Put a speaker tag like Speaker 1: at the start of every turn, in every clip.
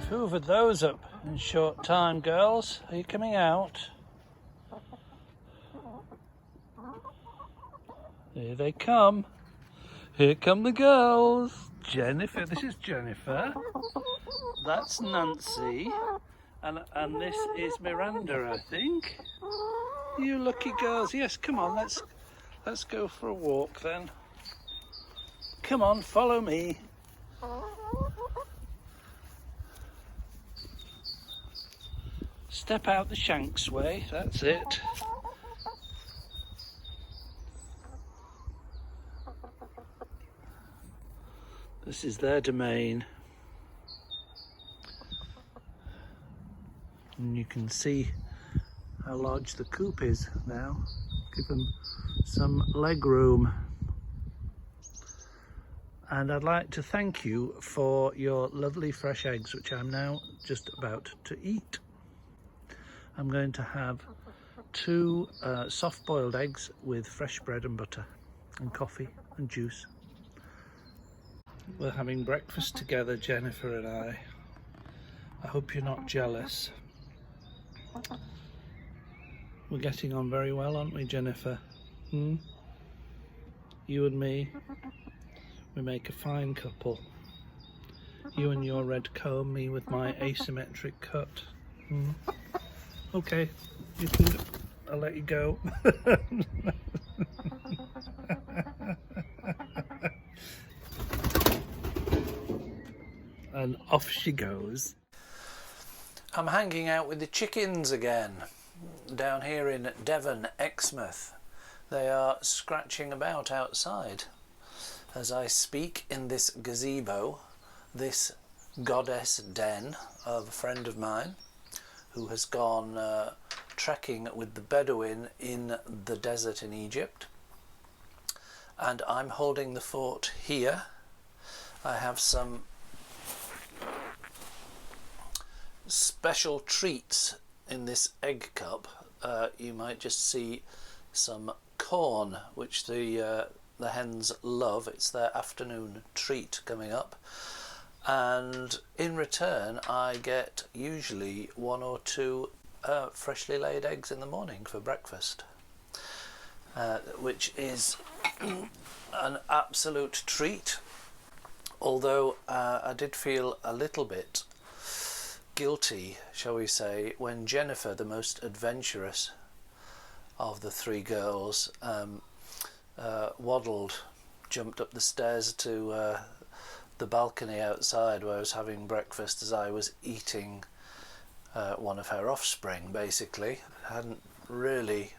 Speaker 1: You've hoovered those up in short time, girls. Are you coming out? Here they come. Here come the girls. Jennifer, this is Jennifer. That's Nancy. And this is Miranda, I think. You lucky girls. Yes, come on, let's go for a walk then. Come on, follow me. Step out the Shanks way, that's it. This is their domain. And you can see how large the coop is now. Give them some leg room. And I'd like to thank you for your lovely fresh eggs, which I'm now just about to eat. I'm going to have 2 soft-boiled eggs with fresh bread and butter and coffee and juice. We're having breakfast together, Jennifer and I. I hope you're not jealous. We're getting on very well, aren't we, Jennifer? You and me, we make a fine couple. You and your red comb, me with my asymmetric cut. Okay, I'll let you go. And off she goes. I'm hanging out with the chickens again, down here in Devon, Exmouth. They are scratching about outside as I speak in this gazebo, this goddess den of a friend of mine who has gone trekking with the Bedouin in the desert in Egypt. And I'm holding the fort here. I have some special treats in this egg cup. You might just see some corn, which the hens love. It's their afternoon treat coming up. And in return I get usually 1 or 2 freshly laid eggs in the morning for breakfast, which is an absolute treat. Although I did feel a little bit guilty, shall we say, when Jennifer, the most adventurous of the 3 girls, jumped up the stairs to the balcony outside where I was having breakfast as I was eating one of her offspring, basically. It hadn't really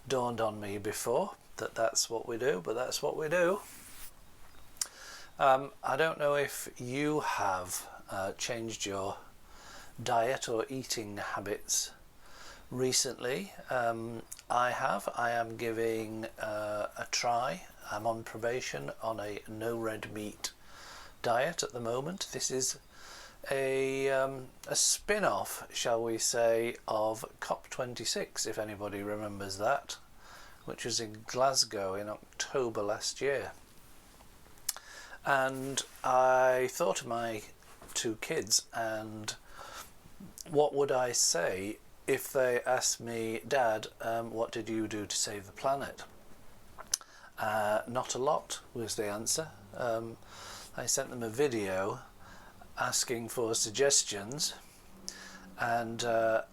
Speaker 1: dawned on me before that that's what we do, but that's what we do. I don't know if you have changed your diet or eating habits recently. I have. I am giving a try. I'm on probation on a no red meat diet at the moment. This is a spin-off, shall we say, of COP26, if anybody remembers that, which was in Glasgow in October last year. And I thought of my 2 kids, and what would I say if they asked me, Dad, what did you do to save the planet? Not a lot was the answer. I sent them a video asking for suggestions, and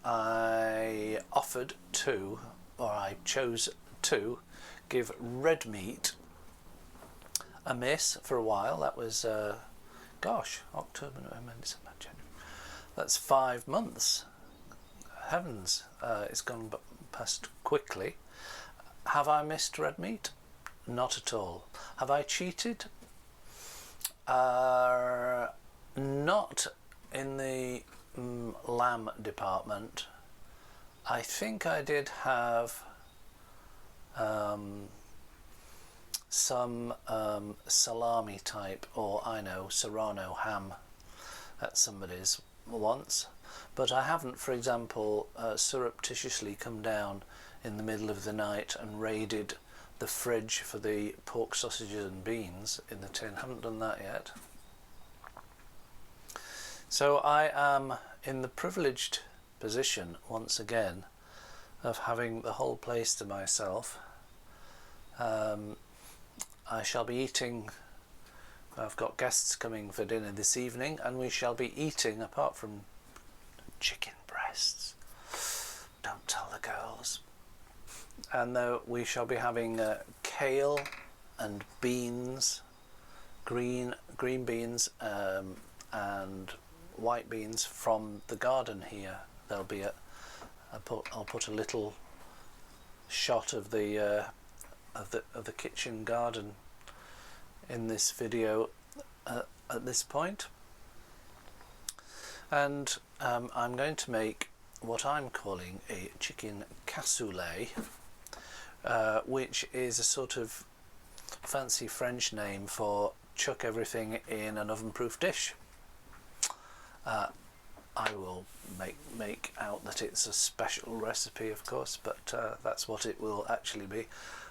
Speaker 1: I offered to, or I chose to, give red meat a miss for a while. That was, October, November, December, January. That's 5 months. Heavens, it's gone past quickly. Have I missed red meat? Not at all. Have I cheated? Not in the lamb department. I think I did have some salami type, or Serrano ham at somebody's once, but I haven't, for example, surreptitiously come down in the middle of the night and raided the fridge for the pork sausages and beans in the tin. Haven't done that yet. So I am in the privileged position once again of having the whole place to myself. I shall be eating, I've got guests coming for dinner this evening, and we shall be eating, apart from chicken breasts, don't tell the girls, and we shall be having kale and beans, green beans and white beans from the garden here. There'll be I'll put a little shot of the kitchen garden in this video at this point, and I'm going to make what I'm calling a chicken cassoulet, which is a sort of fancy French name for chuck everything in an oven-proof dish. I will make out that it's a special recipe, of course, but that's what it will actually be.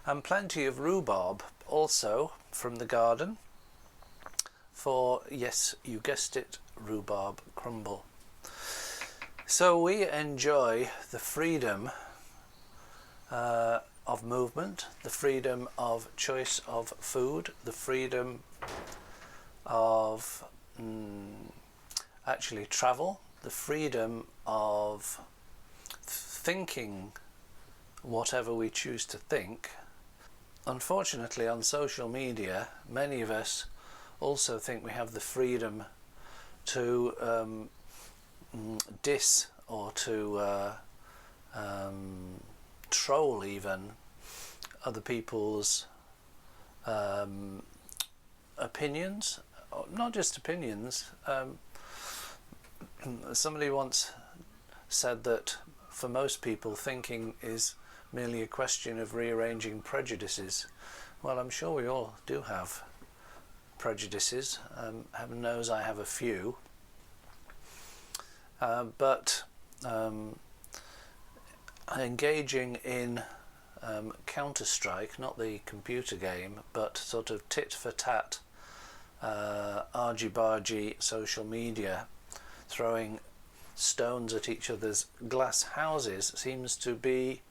Speaker 1: And plenty of rhubarb also from the garden for, yes, you guessed it, rhubarb crumble. So we enjoy the freedom of movement, the freedom of choice of food, the freedom of actually travel, the freedom of thinking whatever we choose to think. Unfortunately, on social media, many of us also think we have the freedom to diss or to troll even other people's opinions, not just opinions. Somebody once said that for most people thinking is merely a question of rearranging prejudices. Well, I'm sure we all do have prejudices. Heaven knows I have a few. But engaging in Counter-Strike, not the computer game, but sort of tit-for-tat, argy-bargy social media, throwing stones at each other's glass houses seems to be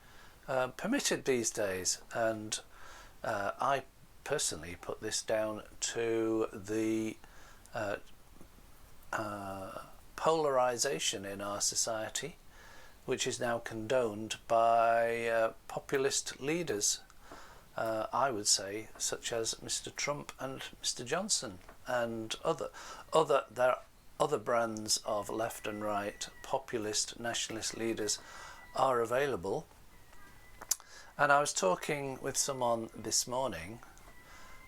Speaker 1: permitted these days, and I personally put this down to the polarization in our society, which is now condoned by populist leaders, I would say, such as Mr. Trump and Mr. Johnson, and there are other brands of left and right populist nationalist leaders are available. And I was talking with someone this morning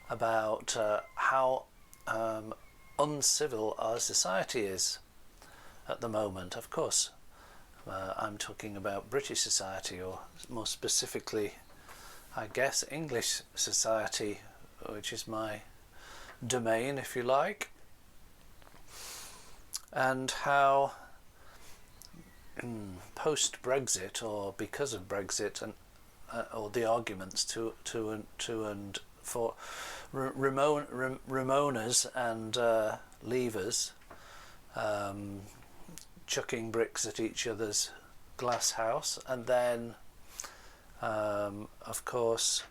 Speaker 1: about how uncivil our society is at the moment. Of course, I'm talking about British society, or more specifically, I guess, English society, which is my domain, if you like, and how post-Brexit, or because of Brexit, and or the arguments to and for Remoaners and Leavers chucking bricks at each other's glass house, and then of course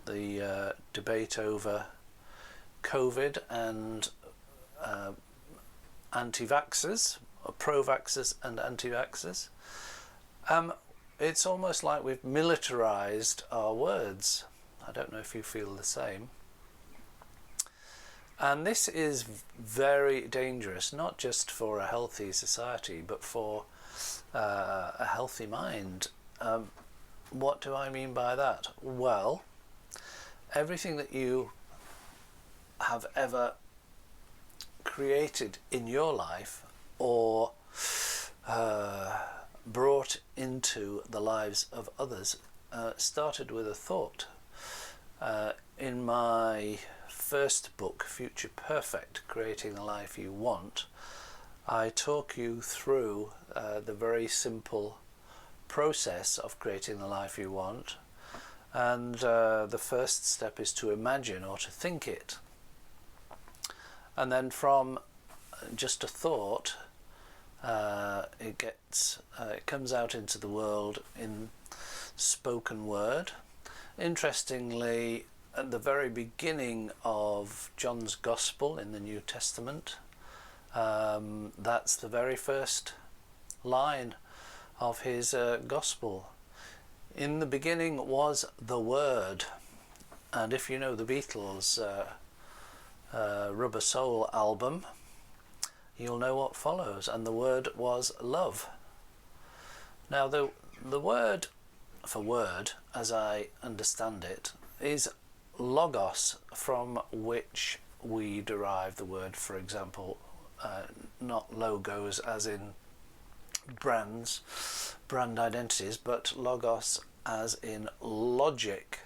Speaker 1: the debate over COVID and anti-vaxxers, or pro-vaxxers and anti-vaxxers. It's almost like we've militarized our words. I don't know if you feel the same. And this is very dangerous, not just for a healthy society, but for a healthy mind. What do I mean by that? Well, everything that you have ever created in your life, or brought into the lives of others, started with a thought. In my first book, Future Perfect, Creating the Life You Want, I talk you through the very simple process of creating the life you want, and the first step is to imagine or to think it, and then from just a thought It comes out into the world in spoken word. Interestingly, at the very beginning of John's Gospel in the New Testament, that's the very first line of his Gospel. In the beginning was the Word. And if you know the Beatles' Rubber Soul album, you'll know what follows. And the word was love. Now the word for word, as I understand it, is logos, from which we derive the word, for example, not logos as in brands, brand identities, but logos as in logic.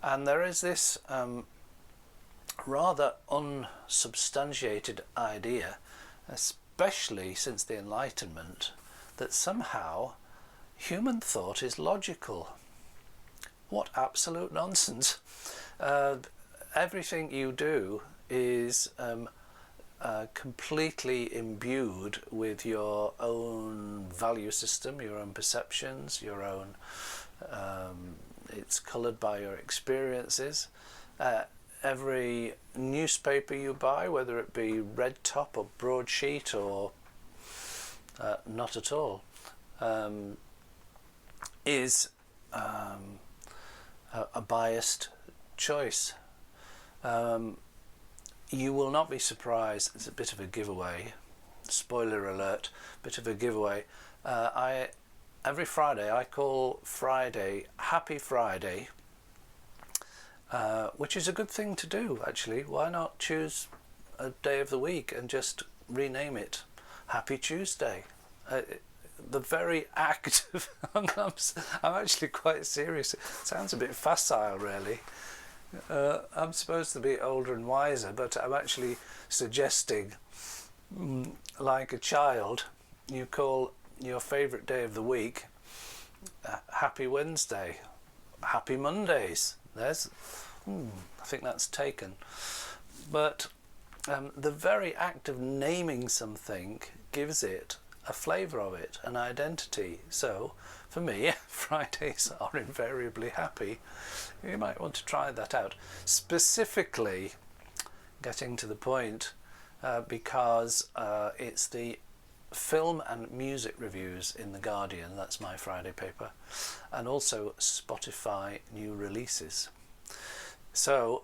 Speaker 1: And there is this rather unsubstantiated idea, especially since the Enlightenment, that somehow human thought is logical. What absolute nonsense. Everything you do is completely imbued with your own value system, your own perceptions, your own it's coloured by your experiences. Every newspaper you buy, whether it be red top or broadsheet or not at all, is a biased choice. You will not be surprised. It's a bit of a giveaway. Spoiler alert, bit of a giveaway. Every Friday I call Friday Happy Friday, which is a good thing to do, actually. Why not choose a day of the week and just rename it Happy Tuesday? The very act of I'm actually quite serious. It sounds a bit facile, really. I'm supposed to be older and wiser, but I'm actually suggesting, like a child, you call your favourite day of the week Happy Wednesday, Happy Mondays. I think that's taken. But the very act of naming something gives it a flavour of it, an identity. So for me, Fridays are invariably happy. You might want to try that out. Specifically, getting to the point, because it's the film and music reviews in The Guardian, that's my Friday paper, and also Spotify new releases. So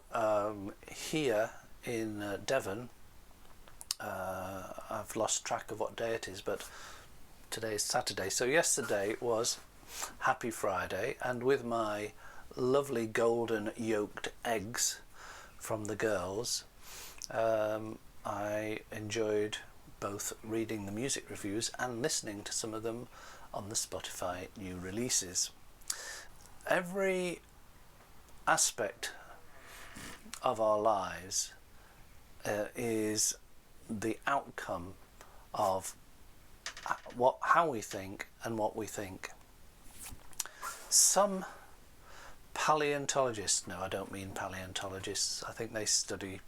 Speaker 1: here in Devon, I've lost track of what day it is, but today is Saturday. So yesterday was Happy Friday, and with my lovely golden yolked eggs from the girls, I enjoyed both reading the music reviews and listening to some of them on the Spotify new releases. Every aspect of our lives is the outcome of how we think and what we think. Some paleontologists, no, I don't mean paleontologists, I think they study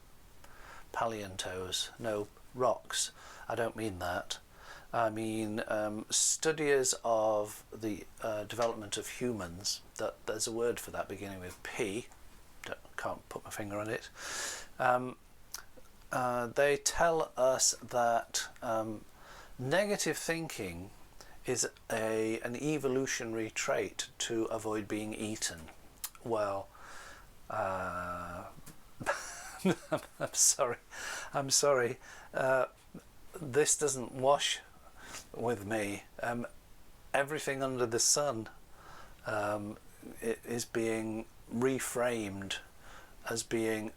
Speaker 1: paleontos, no, rocks, I don't mean that. I mean studiers of the development of humans. That there's a word for that beginning with P, can't put my finger on it. They tell us that negative thinking is an evolutionary trait to avoid being eaten. Well, I'm sorry. This doesn't wash with me. Everything under the sun is being reframed as being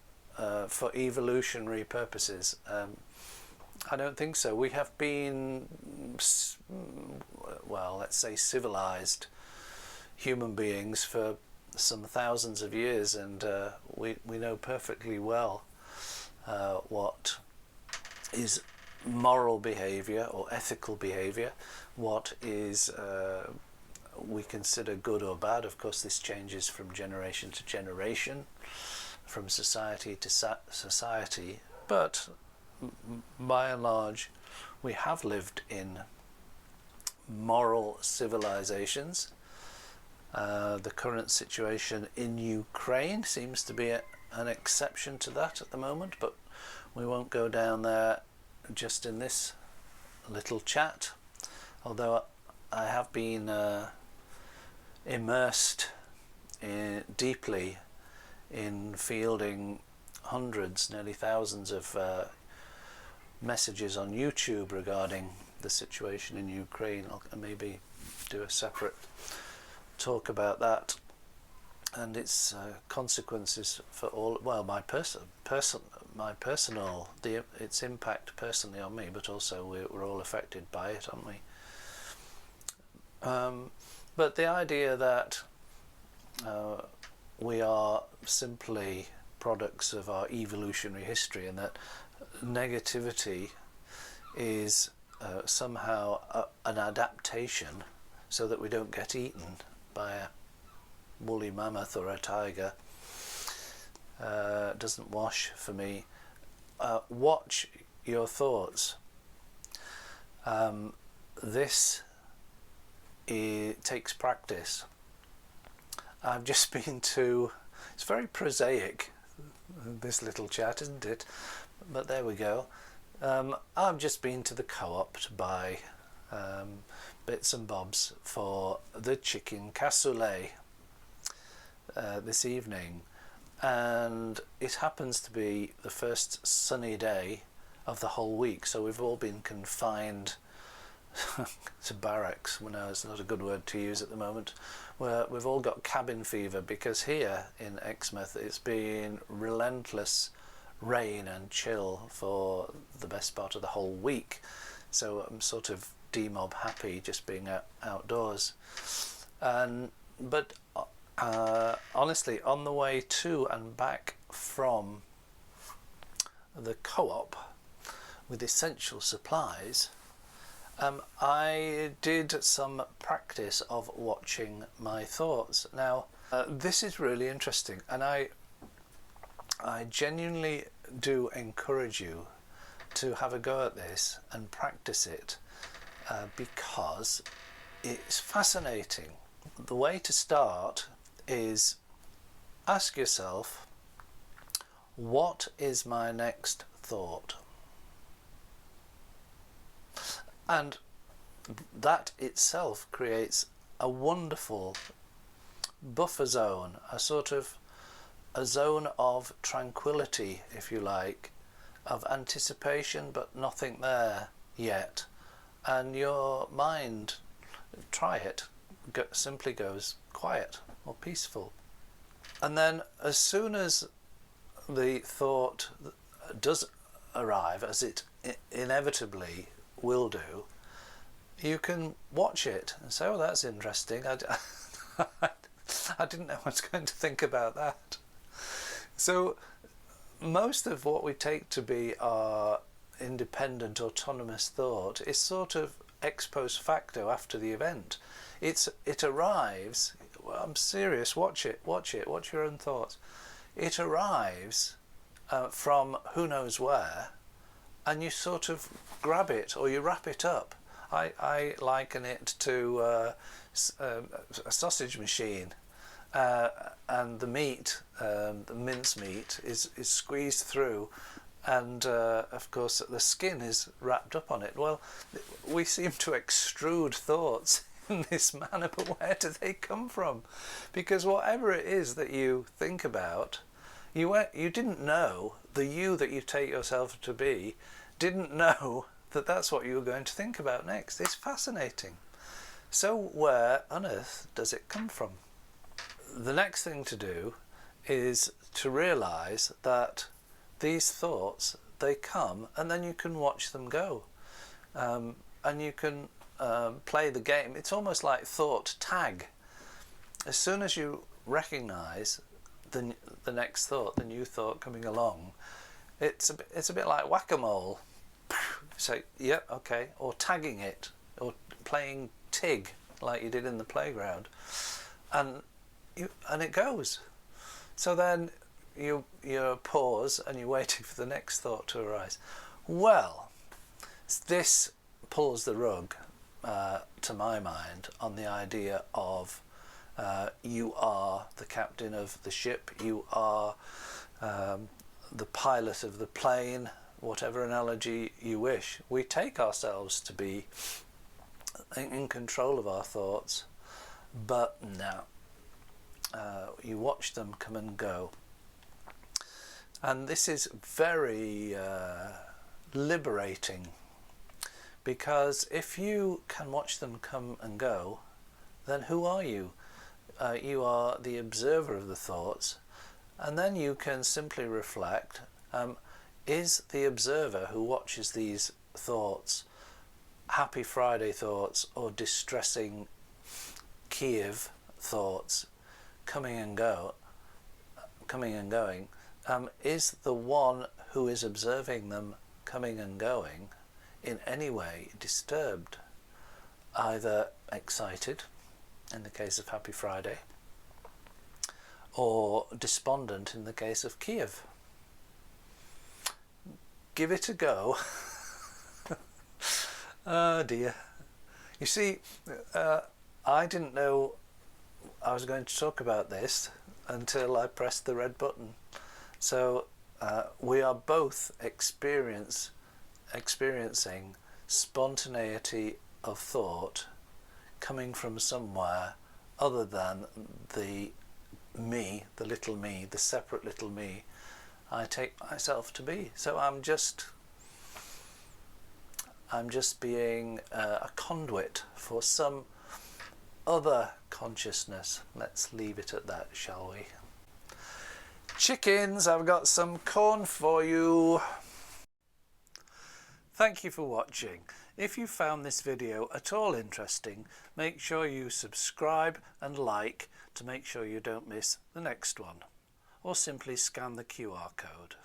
Speaker 1: for evolutionary purposes. I don't think so. We have been, well, let's say civilized human beings for some thousands of years, and we know perfectly well what is moral behaviour or ethical behaviour, what is we consider good or bad. Of course, this changes from generation to generation, from society to society, but by and large we have lived in moral civilizations. The current situation in Ukraine seems to be an exception to that at the moment, but we won't go down there just in this little chat, although I have been immersed deeply in fielding hundreds, nearly thousands of messages on YouTube regarding the situation in Ukraine. I'll maybe do a separate talk about that and its consequences for all, well, its impact personally on me, but also we're all affected by it, aren't we? But the idea that we are simply products of our evolutionary history, and that negativity is somehow an adaptation so that we don't get eaten by a woolly mammoth or a tiger, doesn't wash for me. Watch your thoughts. This takes practice. I've just been to, it's very prosaic, this little chat, isn't it? But there we go. I've just been to the Co-op to buy bits and bobs for the chicken cassoulet this evening, and it happens to be the first sunny day of the whole week, so we've all been confined to barracks. Well, no, it's not a good word to use at the moment, where we've all got cabin fever, because here in Exmouth it's been relentless rain and chill for the best part of the whole week, so I'm sort of demob happy just being outdoors. But honestly, on the way to and back from the Co-op with essential supplies, I did some practice of watching my thoughts. Now, this is really interesting, and I genuinely do encourage you to have a go at this and practice it, because it's fascinating. The way to start is ask yourself, what is my next thought? And that itself creates a wonderful buffer zone, a zone of tranquility, if you like, of anticipation but nothing there yet, and your mind, try it, simply goes quiet or peaceful. And then as soon as the thought does arrive, as it inevitably will do, you can watch it and say, oh, that's interesting, I didn't know I was going to think about that. So most of what we take to be our independent, autonomous thought is sort of ex post facto, after the event. It arrives, well, I'm serious, watch your own thoughts. It arrives from who knows where, and you sort of grab it or you wrap it up. I liken it to a sausage machine, and the meat, the mince meat, is squeezed through, and of course the skin is wrapped up on it. Well, we seem to extrude thoughts in this manner, but where do they come from? Because whatever it is that you think about, you didn't know, the you that you take yourself to be didn't know that that's what you were going to think about next. It's fascinating. So where on earth does it come from? The next thing to do is to realise that these thoughts, they come and then you can watch them go, and you can play the game. It's almost like thought tag. As soon as you recognise the next thought, the new thought coming along, it's a bit like whack-a-mole. So yeah, okay, or tagging it, or playing tig like you did in the playground, and it goes. So then you pause and you're waiting for the next thought to arise. Well, This pulls the rug, to my mind, on the idea of you are the captain of the ship, you are the pilot of the plane, whatever analogy you wish. We take ourselves to be in control of our thoughts, but now you watch them come and go. And this is very liberating, because if you can watch them come and go, then who are you? You are the observer of the thoughts, and then you can simply reflect, is the observer who watches these thoughts Happy Friday thoughts or distressing Kiev thoughts coming and going, is the one who is observing them coming and going in any way disturbed, either excited in the case of Happy Friday, or despondent in the case of Kiev? Give it a go. Oh dear. You see, I didn't know I was going to talk about this until I pressed the red button. So we are both experiencing spontaneity of thought coming from somewhere other than the me, the little me, the separate little me I take myself to be. So I'm just being a conduit for some other consciousness. Let's leave it at that, shall we? Chickens, I've got some corn for you. Thank you for watching. If you found this video at all interesting, make sure you subscribe and like to make sure you don't miss the next one, or simply scan the QR code.